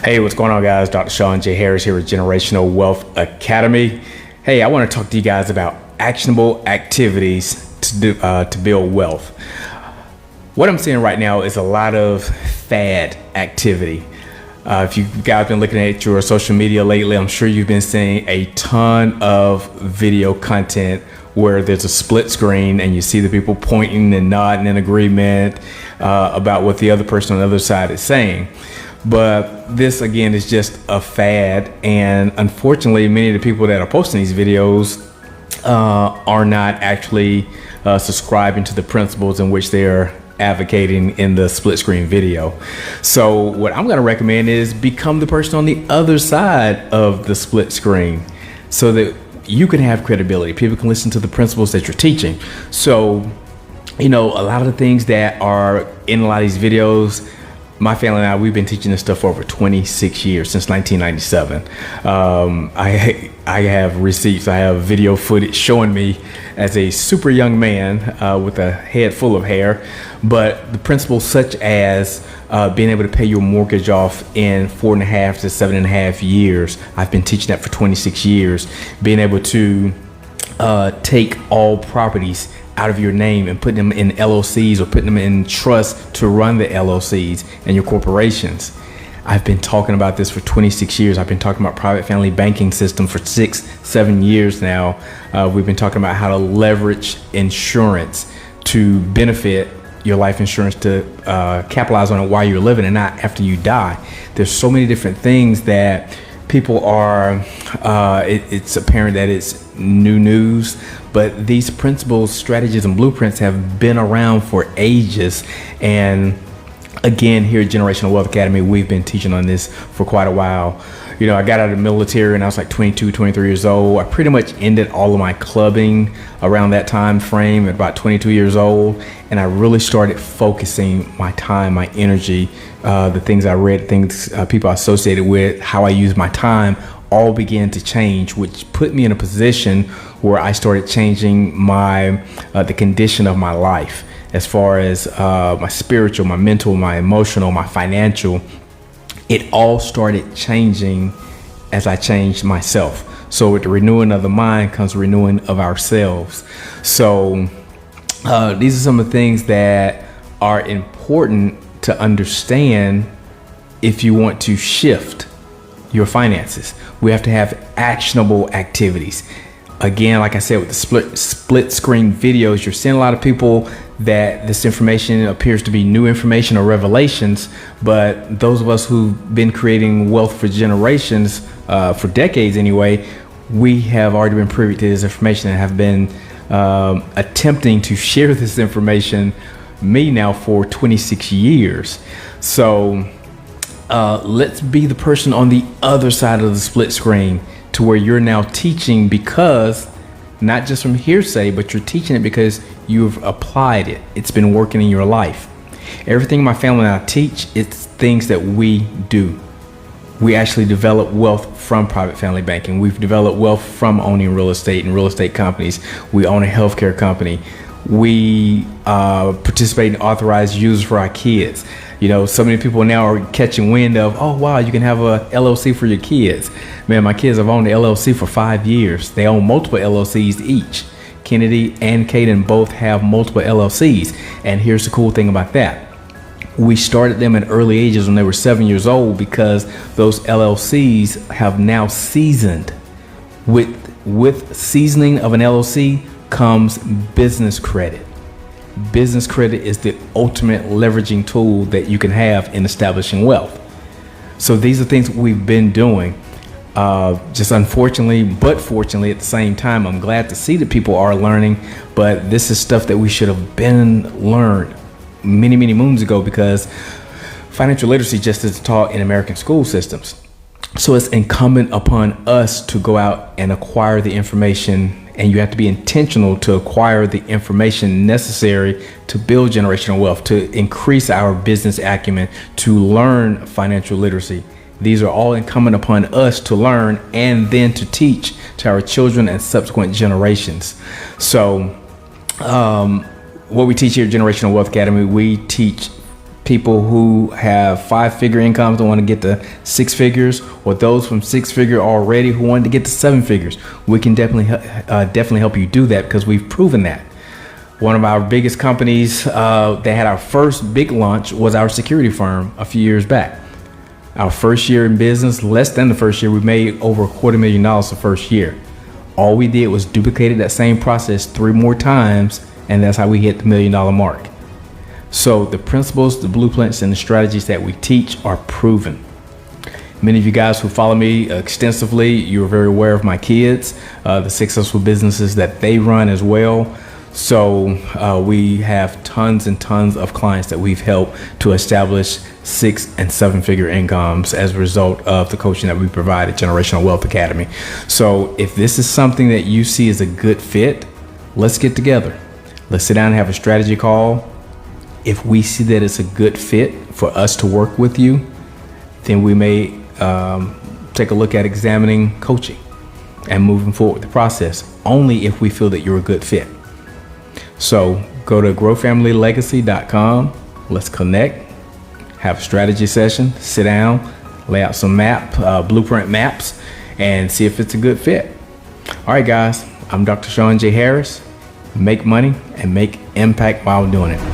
Hey, what's going on, guys? Dr. Sean J. Harris here with Generational Wealth Academy. Hey, I want to talk to you guys about actionable activities to build wealth. What I'm seeing right now is a lot of fad activity. If you guys been looking at your social media lately, I'm sure you've been seeing a ton of video content where there's a split screen and you see the people pointing and nodding in agreement about what the other person on the other side is saying. But this, again, is just a fad. And unfortunately, many of the people that are posting these videos are not actually subscribing to the principles in which they're advocating in the split screen video. So what I'm going to recommend is become the person on the other side of the split screen so that you can have credibility. People can listen to the principles that you're teaching. So, a lot of the things that are in a lot of these videos, my family and I, we've been teaching this stuff for over 26 years, since 1997. I have receipts, I have video footage showing me as a super young man with a head full of hair. But the principles such as being able to pay your mortgage off in 4.5 to 7.5 years, I've been teaching that for 26 years. Being able to take all properties out of your name and put them in LLCs or put them in trust to run the LLCs and your corporations. I've been talking about this for 26 years. I've been talking about private family banking system for 6-7 years now. We've been talking about how to leverage insurance to benefit your life insurance, to capitalize on it while you're living and not after you die. There's so many different things that people are, it's apparent that it's new news, but these principles, strategies, and blueprints have been around for ages. And again, here at Generational Wealth Academy, we've been teaching on this for quite a while. I got out of the military and I was like 22, 23 years old. I pretty much ended all of my clubbing around that time frame at about 22 years old. And I really started focusing my time, my energy, the things I read, things people I associated with, how I use my time, all began to change, which put me in a position where I started changing the condition of my life, as far as my spiritual, my mental, my emotional, my financial. It all started changing as I changed myself. So with the renewing of the mind comes renewing of ourselves. So these are some of the things that are important to understand if you want to shift your finances. We have to have actionable activities. Again, like I said, with the split screen videos, you're seeing a lot of people that this information appears to be new information or revelations, but those of us who've been creating wealth for generations, for decades anyway, we have already been privy to this information and have been attempting to share this information, me now, for 26 years. So let's be the person on the other side of the split screen, to where you're now teaching, because not just from hearsay, but you're teaching it because you've applied it. It's been working in your life. Everything my family and I teach, it's things that we do. We actually develop wealth from private family banking. We've developed wealth from owning real estate and real estate companies. We own a healthcare company. We participate in authorized users for our kids. So many people now are catching wind of, oh, wow, you can have a LLC for your kids. Man, my kids have owned the LLC for 5 years. They own multiple LLCs each. Kennedy and Caden both have multiple LLCs. And here's the cool thing about that. We started them at early ages when they were 7 years old, because those LLCs have now seasoned. With seasoning of an LLC comes business credit. Business credit is the ultimate leveraging tool that you can have in establishing wealth. So these are things we've been doing. Just unfortunately, but fortunately at the same time, I'm glad to see that people are learning, but this is stuff that we should have been learned many, many moons ago, because financial literacy just isn't taught in American school systems. So it's incumbent upon us to go out and acquire the information, and you have to be intentional to acquire the information necessary to build generational wealth, to increase our business acumen, to learn financial literacy. These are all incumbent upon us to learn and then to teach to our children and subsequent generations. So what we teach here at Generational Wealth Academy, we teach people who have 5-figure incomes and want to get to 6 figures, or those from 6-figure already who want to get to 7 figures. We can definitely help you do that, because we've proven that. One of our biggest companies that had our first big launch was our security firm a few years back. Our first year in business, less than the first year, we made over $250,000 the first year. All we did was duplicated that same process 3 more times, and that's how we hit the $1 million mark. So the principles, the blueprints, and the strategies that we teach are proven. Many of you guys who follow me extensively, you're very aware of my kids, the successful businesses that they run as well. So we have tons and tons of clients that we've helped to establish 6- and 7-figure incomes as a result of the coaching that we provide at Generational Wealth Academy. So if this is something that you see as a good fit, let's get together. Let's sit down and have a strategy call. If we see that it's a good fit for us to work with you, then we may take a look at examining coaching and moving forward with the process, only if we feel that you're a good fit. So go to growfamilylegacy.com. Let's connect, have a strategy session, sit down, lay out some blueprint maps, and see if it's a good fit. All right, guys, I'm Dr. Sean J. Harris. Make money and make impact while doing it.